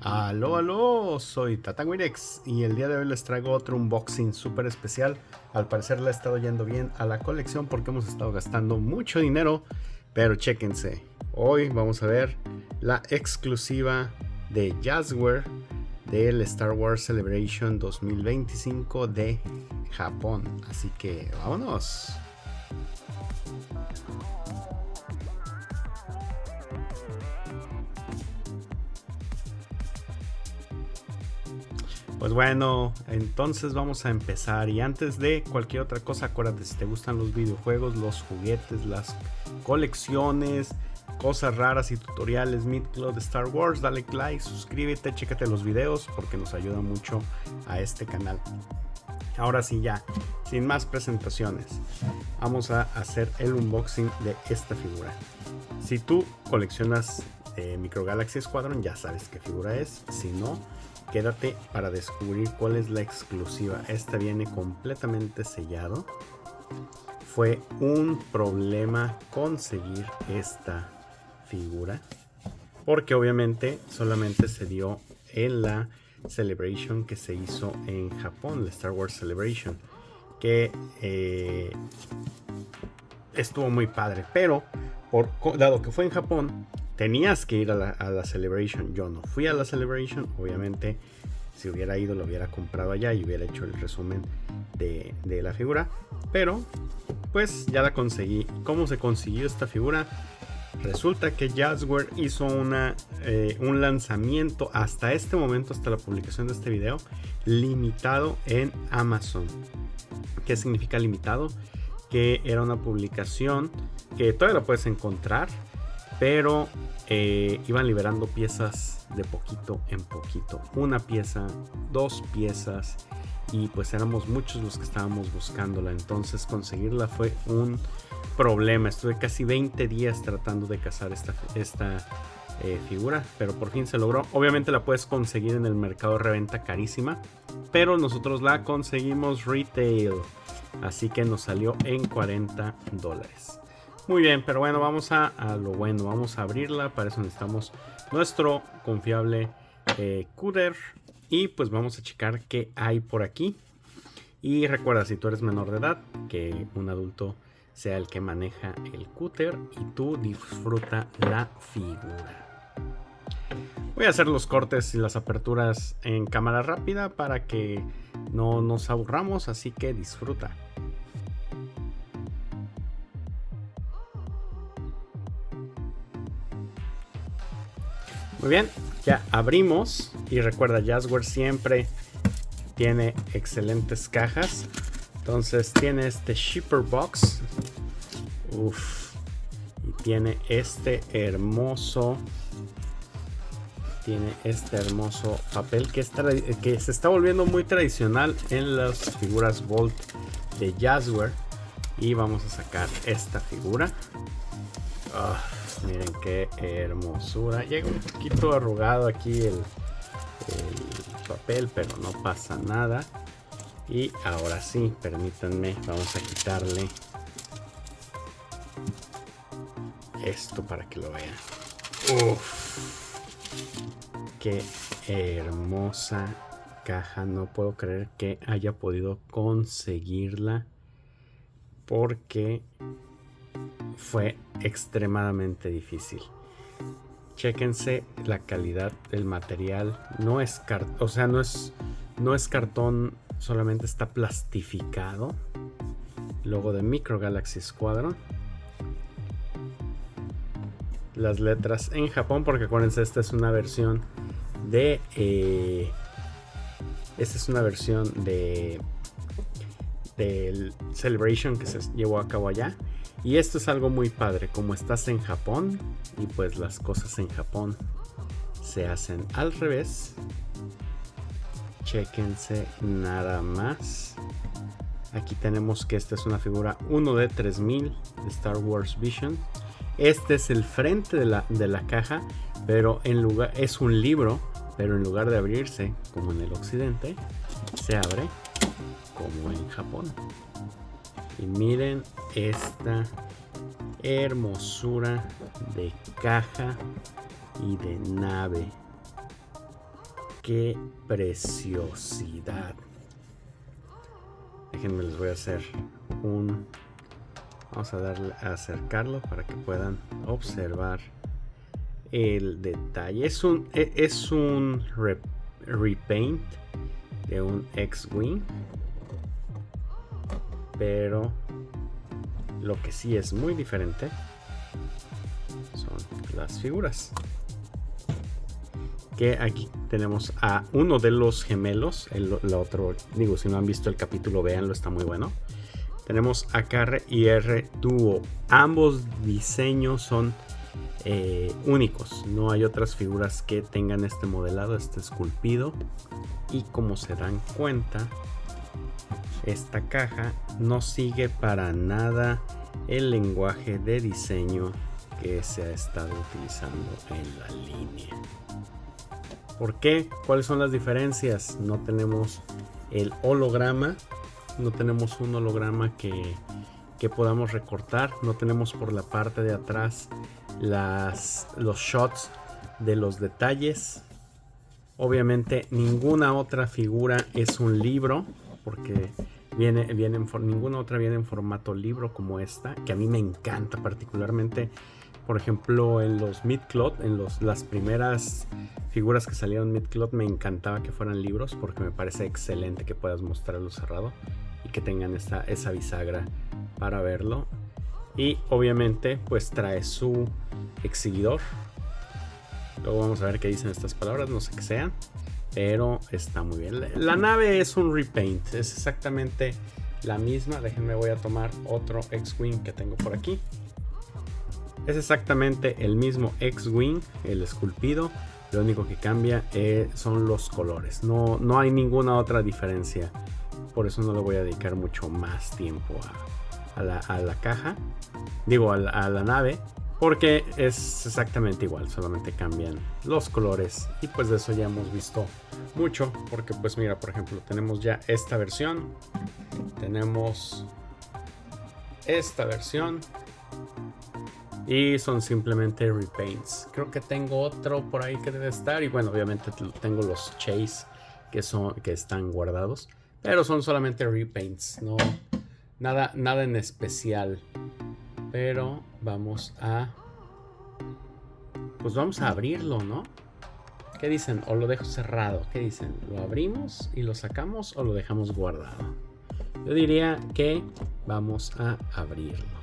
Aló, aló, soy Tatanwirex y el día de hoy les traigo otro unboxing súper especial. Al parecer le ha estado yendo bien a la colección porque hemos estado gastando mucho dinero, pero chéquense. Hoy vamos a ver la exclusiva de Jazzware del Star Wars Celebration 2025 de Japón. Así que vámonos. Pues bueno, entonces vamos a empezar y antes de cualquier otra cosa, acuérdate, si te gustan los videojuegos, los juguetes, las colecciones, cosas raras y tutoriales mid-club de Star Wars, dale like, suscríbete, chécate los videos porque nos ayuda mucho a este canal. Ahora sí, ya, sin más presentaciones, vamos a hacer el unboxing de esta figura. Si tú coleccionas Micro Galaxy Squadron, ya sabes qué figura es. Si no, quédate para descubrir cuál es la exclusiva. Esta viene completamente sellado. Fue un problema conseguir esta figura, porque obviamente solamente se dio en la Celebration que se hizo en Japón, la Star Wars Celebration, que estuvo muy padre, pero dado que fue en Japón, tenías que ir a la Celebration. Yo no fui a la Celebration, obviamente. Si hubiera ido, lo hubiera comprado allá y hubiera hecho el resumen de la figura, pero pues ya la conseguí. ¿Cómo se consiguió esta figura? Resulta que Jazzware hizo un lanzamiento hasta este momento, hasta la publicación de este video, limitado en Amazon. ¿Qué significa limitado? Que era una publicación que todavía la puedes encontrar, pero iban liberando piezas de poquito en poquito, una pieza, dos piezas, y pues éramos muchos los que estábamos buscándola. Entonces conseguirla fue un problema. Estuve casi 20 días tratando de cazar esta figura, pero por fin se logró. Obviamente la puedes conseguir en el mercado de reventa carísima, pero nosotros la conseguimos retail, así que nos salió en $40. Muy bien, pero bueno, vamos a lo bueno. Vamos a abrirla. Para eso necesitamos nuestro confiable cúter. Y pues vamos a checar qué hay por aquí. Y recuerda, si tú eres menor de edad, que un adulto sea el que maneja el cúter y tú disfruta la figura. Voy a hacer los cortes y las aperturas en cámara rápida para que no nos aburramos, así que disfruta. Muy bien, ya abrimos y recuerda, Jazzware siempre tiene excelentes cajas. Entonces tiene este shipper box. Y tiene este hermoso papel que se está volviendo muy tradicional en las figuras Volt de Jazzware. Y vamos a sacar esta figura. Miren qué hermosura. Llega un poquito arrugado aquí el papel, pero no pasa nada. Y ahora sí, permítanme, vamos a quitarle esto para que lo vean. Qué hermosa caja. No puedo creer que haya podido conseguirla, porque fue extremadamente difícil. Chéquense la calidad del material. No es no es cartón, solamente está plastificado. Logo de Micro Galaxy Squadron. Las letras en Japón, porque acuérdense, esta es una versión de del Celebration que se llevó a cabo allá. Y esto es algo muy padre, como estás en Japón y pues las cosas en Japón se hacen al revés. Chéquense nada más. Aquí tenemos que esta es una figura 1 de 3000 de Star Wars Vision. Este es el frente de la caja, pero es un libro, pero en lugar de abrirse como en el occidente, se abre como en Japón. Y miren esta hermosura de caja y de nave. qué preciosidad. Déjenme, les voy a hacer un... Vamos a darle a acercarlo para que puedan observar el detalle. Es un repaint de un X-Wing, pero lo que sí es muy diferente son las figuras. Que aquí tenemos a uno de los gemelos, el otro, digo, si no han visto el capítulo, véanlo, está muy bueno. Tenemos a Carre y R Duo. Ambos diseños son únicos. No hay otras figuras que tengan este modelado, este esculpido. Y como se dan cuenta, esta caja no sigue para nada el lenguaje de diseño que se ha estado utilizando en la línea. ¿Por qué? ¿Cuáles son las diferencias? No tenemos el holograma. No tenemos un holograma que podamos recortar. No tenemos por la parte de atrás los shots de los detalles. Obviamente ninguna otra figura es un libro, porque ninguna otra viene en formato libro como esta, que a mí me encanta particularmente. Por ejemplo, en los Midcloth, las primeras figuras que salieron Midcloth, me encantaba que fueran libros, porque me parece excelente que puedas mostrarlo cerrado y que tengan esa bisagra para verlo. Y obviamente pues trae su exhibidor. Luego vamos a ver qué dicen estas palabras, no sé qué sean, pero está muy bien. La nave es un repaint, es exactamente la misma. Déjenme, voy a tomar otro X-Wing que tengo por aquí. Es exactamente el mismo X-Wing, el esculpido. Lo único que cambia son los colores. No hay ninguna otra diferencia. Por eso no le voy a dedicar mucho más tiempo a la caja. Digo, a la nave. Porque es exactamente igual. Solamente cambian los colores. Y pues de eso ya hemos visto mucho. Porque pues mira, por ejemplo, tenemos ya esta versión. Tenemos esta versión. Y son simplemente repaints. Creo que tengo otro por ahí que debe estar. Y bueno, obviamente tengo los Chase que están guardados. Pero son solamente repaints. No, nada en especial. Pero vamos a abrirlo, ¿no? ¿Qué dicen? ¿O lo dejo cerrado? ¿Qué dicen? ¿Lo abrimos y lo sacamos o lo dejamos guardado? Yo diría que vamos a abrirlo.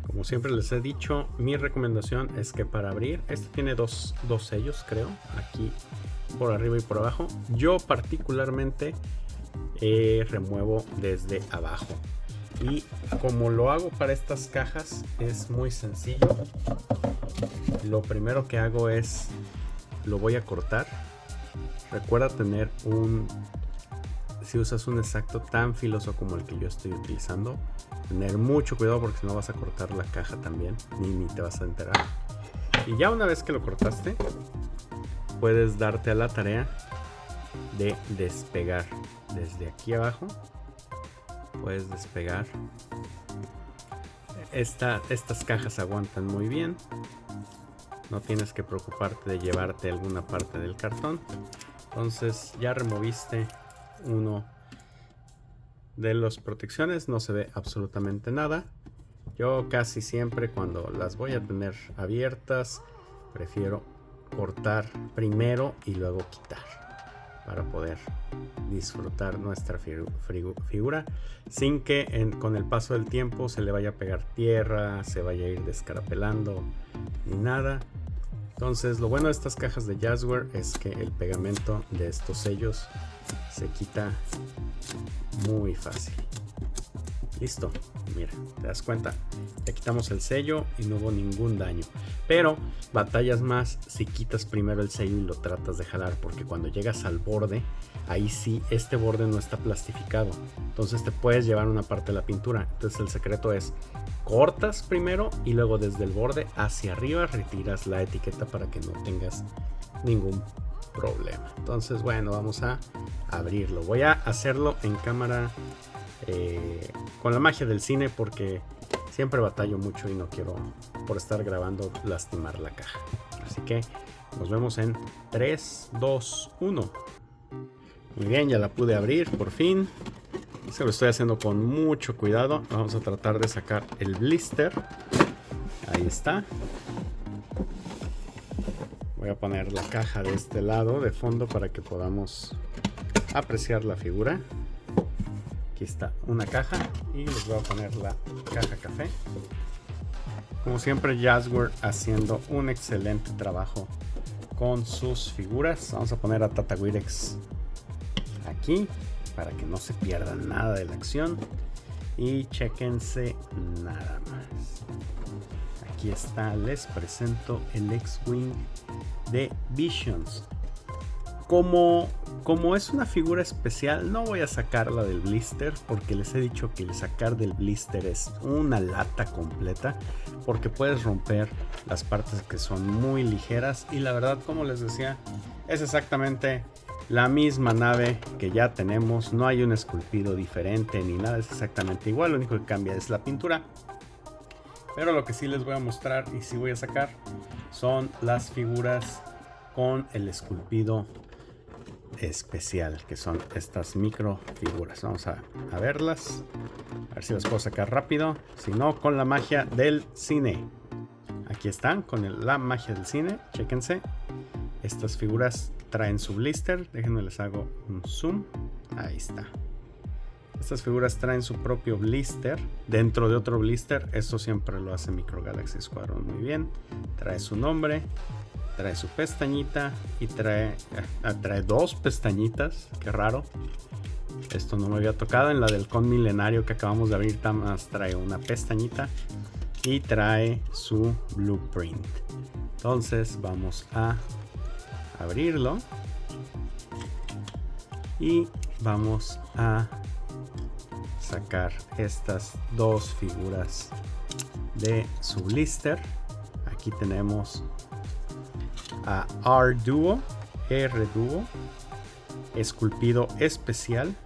Como siempre les he dicho, mi recomendación es que para abrir, este tiene dos sellos, creo, aquí por arriba y por abajo. Yo particularmente remuevo desde abajo. Y como lo hago para estas cajas, es muy sencillo. Lo primero que hago es, lo voy a cortar. Recuerda tener si usas un exacto tan filoso como el que yo estoy utilizando, tener mucho cuidado porque si no vas a cortar la caja también, ni te vas a enterar. Y ya una vez que lo cortaste, puedes darte a la tarea de despegar desde aquí abajo. Puedes despegar. Estas cajas aguantan muy bien. No tienes que preocuparte de llevarte alguna parte del cartón. Entonces ya removiste uno de las protecciones. No se ve absolutamente nada. Yo casi siempre cuando las voy a tener abiertas, prefiero cortar primero y luego quitar, para poder disfrutar nuestra figura sin que con el paso del tiempo se le vaya a pegar tierra, se vaya a ir descarapelando ni nada. Entonces lo bueno de estas cajas de Jazzware es que el pegamento de estos sellos se quita muy fácil. Listo, mira, te das cuenta, ya quitamos el sello y no hubo ningún daño. Pero batallas más si quitas primero el sello y lo tratas de jalar, porque cuando llegas al borde, ahí sí este borde no está plastificado, entonces te puedes llevar una parte de la pintura. Entonces el secreto es, cortas primero y luego desde el borde hacia arriba retiras la etiqueta para que no tengas ningún problema. Entonces bueno, vamos a abrirlo. Voy a hacerlo en cámara con la magia del cine, porque siempre batallo mucho y no quiero, por estar grabando, lastimar la caja. Así que Nos vemos en 3, 2, 1. Muy bien, ya la pude abrir por fin. Se lo estoy haciendo con mucho cuidado. Vamos a tratar de sacar el blister. Ahí está. Voy a poner la caja de este lado de fondo para que podamos apreciar la figura. Aquí está una caja y les voy a poner la caja café. Como siempre, Jazzware haciendo un excelente trabajo con sus figuras. Vamos a poner a Tatawirex aquí para que no se pierda nada de la acción. Y chequense nada más. Aquí está, les presento el X-Wing de Visions. Como es una figura especial, no voy a sacarla del blister porque les he dicho que el sacar del blister es una lata completa, porque puedes romper las partes que son muy ligeras y la verdad, como les decía, es exactamente la misma nave que ya tenemos. No hay un esculpido diferente ni nada, es exactamente igual, lo único que cambia es la pintura. Pero lo que sí les voy a mostrar y sí voy a sacar son las figuras con el esculpido especial, que son estas micro figuras. Vamos a verlas, a ver si las puedo sacar rápido, si no, con la magia del cine. Aquí están con la magia del cine, chéquense. Estas figuras traen su blister, déjenme les hago un zoom. Ahí está. Estas figuras traen su propio blister dentro de otro blister. Esto siempre lo hace Micro Galaxy Squadron muy bien. Trae su nombre, trae su pestañita y trae dos pestañitas. Qué raro. Esto no me había tocado. En la del Con Milenario que acabamos de abrir, más trae una pestañita y trae su blueprint. Entonces vamos a abrirlo y vamos a sacar estas dos figuras de su blister. Aquí tenemos a R-Duo, esculpido especial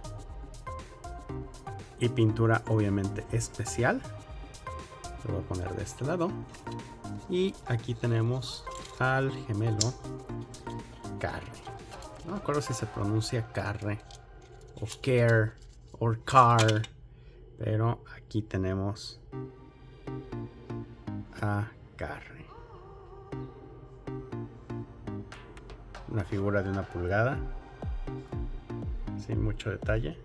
y pintura obviamente especial. Lo voy a poner de este lado. Y aquí tenemos al gemelo Carre. No me acuerdo si se pronuncia Carre o Care o Car, pero aquí tenemos a Carre. Una figura de 1 pulgada, sin mucho detalle,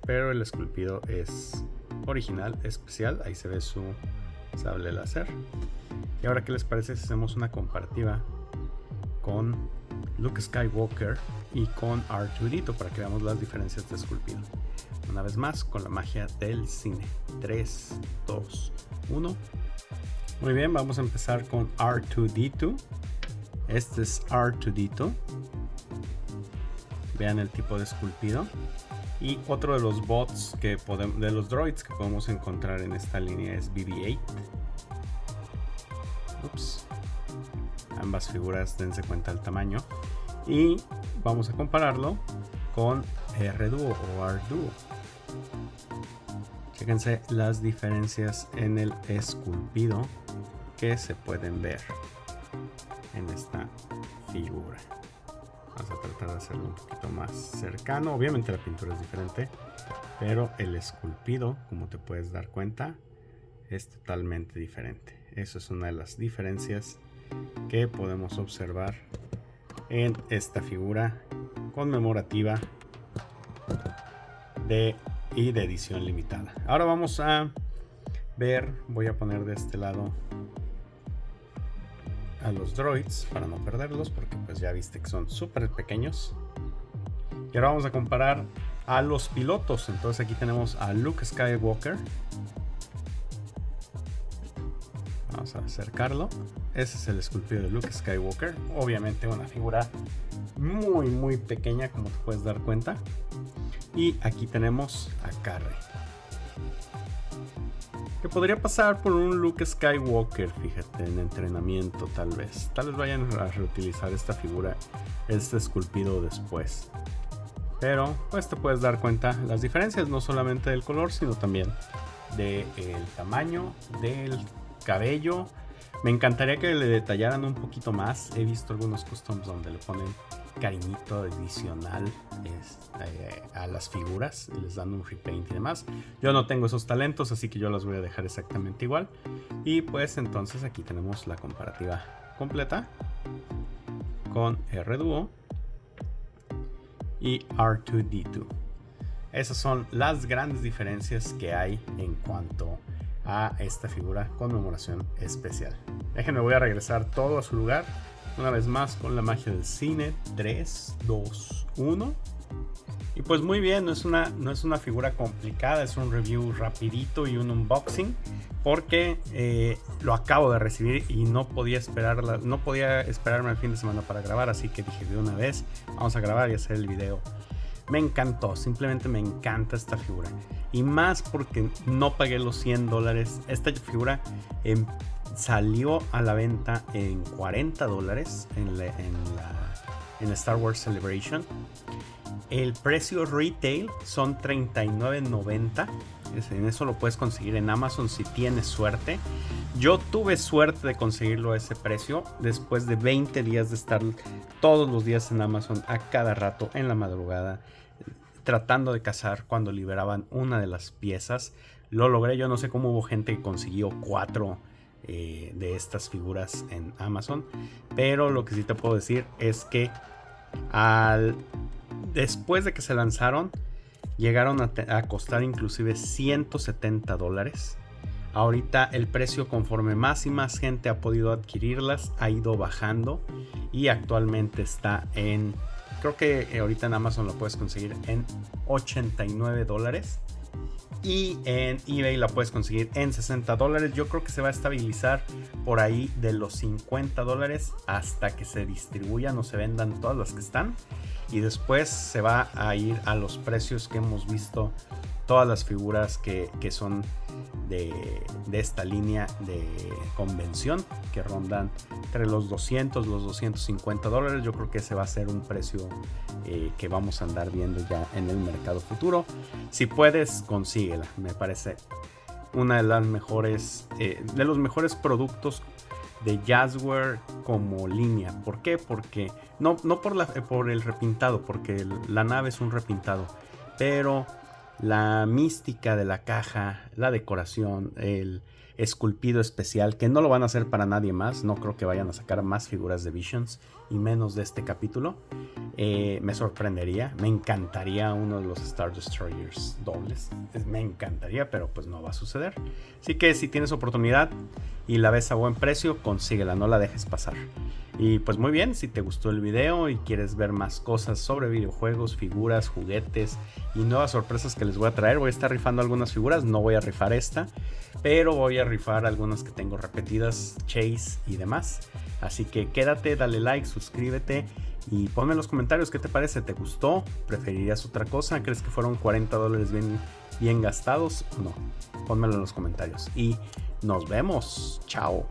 pero el esculpido es original, especial. Ahí se ve su sable láser. Y ahora, ¿qué les parece si hacemos una comparativa con Luke Skywalker y con R2-D2 para que veamos las diferencias de esculpido? Una vez más, con la magia del cine. 3, 2, 1. Muy bien, vamos a empezar con R2-D2. Este es R2-D2. Vean el tipo de esculpido. Y otro de los bots de los droids que podemos encontrar en esta línea es BB-8. Ups. Ambas figuras, dense cuenta del tamaño. Y vamos a compararlo con R-Duo o R-Duo. Fíjense las diferencias en el esculpido que se pueden ver en esta figura. Vamos a tratar de hacerlo un poquito más cercano. Obviamente la pintura es diferente, pero el esculpido, como te puedes dar cuenta, es totalmente diferente. Eso es una de las diferencias que podemos observar en esta figura conmemorativa de edición limitada. Ahora vamos a ver, voy a poner de este lado a los droids para no perderlos, porque pues ya viste que son súper pequeños. Y ahora vamos a comparar a los pilotos. Entonces aquí tenemos a Luke Skywalker. Vamos a acercarlo. Ese es el esculpido de Luke Skywalker. Obviamente una figura muy pequeña, como te puedes dar cuenta. Y aquí tenemos a Carre, que podría pasar por un Luke Skywalker, fíjate, en entrenamiento tal vez. Tal vez vayan a reutilizar esta figura, este esculpido después. Pero pues te puedes dar cuenta las diferencias, no solamente del color, sino también del tamaño, del cabello. Me encantaría que le detallaran un poquito más. He visto algunos customs donde le ponen cariñito adicional a las figuras y les dan un repaint y demás. Yo no tengo esos talentos, así que yo las voy a dejar exactamente igual. Y pues entonces aquí tenemos la comparativa completa con R2 y R2D2. Esas son las grandes diferencias que hay en cuanto a esta figura conmemoración especial. Déjenme, voy a regresar todo a su lugar una vez más con la magia del cine. 3, 2, 1. Y pues muy bien, no es una figura complicada, es un review rapidito y un unboxing, porque lo acabo de recibir y no podía esperarme al fin de semana para grabar, así que dije de una vez, vamos a grabar y hacer el video. Me encantó, simplemente me encanta esta figura. Y más porque no pagué los $100. Esta figura salió a la venta en $40 en Star Wars Celebration. El precio retail son $39.90. En eso lo puedes conseguir en Amazon si tienes suerte. Yo tuve suerte de conseguirlo a ese precio después de 20 días de estar todos los días en Amazon, a cada rato, en la madrugada, tratando de cazar cuando liberaban una de las piezas. Lo logré. Yo no sé cómo hubo gente que consiguió 4 de estas figuras en Amazon, pero lo que sí te puedo decir es que después de que se lanzaron, llegaron a costar inclusive $170. Ahorita el precio, conforme más y más gente ha podido adquirirlas, ha ido bajando y actualmente está en, creo que ahorita en Amazon lo puedes conseguir en $89 y en eBay la puedes conseguir en $60. Yo creo que se va a estabilizar por ahí de los $50 hasta que se distribuyan o se vendan todas las que están, y después se va a ir a los precios que hemos visto todas las figuras que son de esta línea de convención, que rondan entre los $200, los $250. Yo creo que ese va a ser un precio que vamos a andar viendo ya en el mercado futuro. Si puedes, consíguela. Me parece una de las mejores, de los mejores productos de Jazzware como línea. ¿Por qué? Porque no por el repintado, porque la nave es un repintado, pero la mística de la caja, la decoración, el esculpido especial, que no lo van a hacer para nadie más. No creo que vayan a sacar más figuras de Visions y menos de este capítulo. Me sorprendería, me encantaría uno de los Star Destroyers dobles, me encantaría, pero pues no va a suceder. Así que si tienes oportunidad y la ves a buen precio, consíguela, no la dejes pasar. Y pues muy bien, si te gustó el video y quieres ver más cosas sobre videojuegos, figuras, juguetes y nuevas sorpresas que les voy a traer, voy a estar rifando algunas figuras. No voy a rifar esta, pero voy a rifar algunas que tengo repetidas, Chase y demás. Así que quédate, dale like, suscríbete y ponme en los comentarios qué te parece. ¿Te gustó? ¿Preferirías otra cosa? ¿Crees que fueron $40 bien gastados o no? Pónmelo en los comentarios y nos vemos. Chao.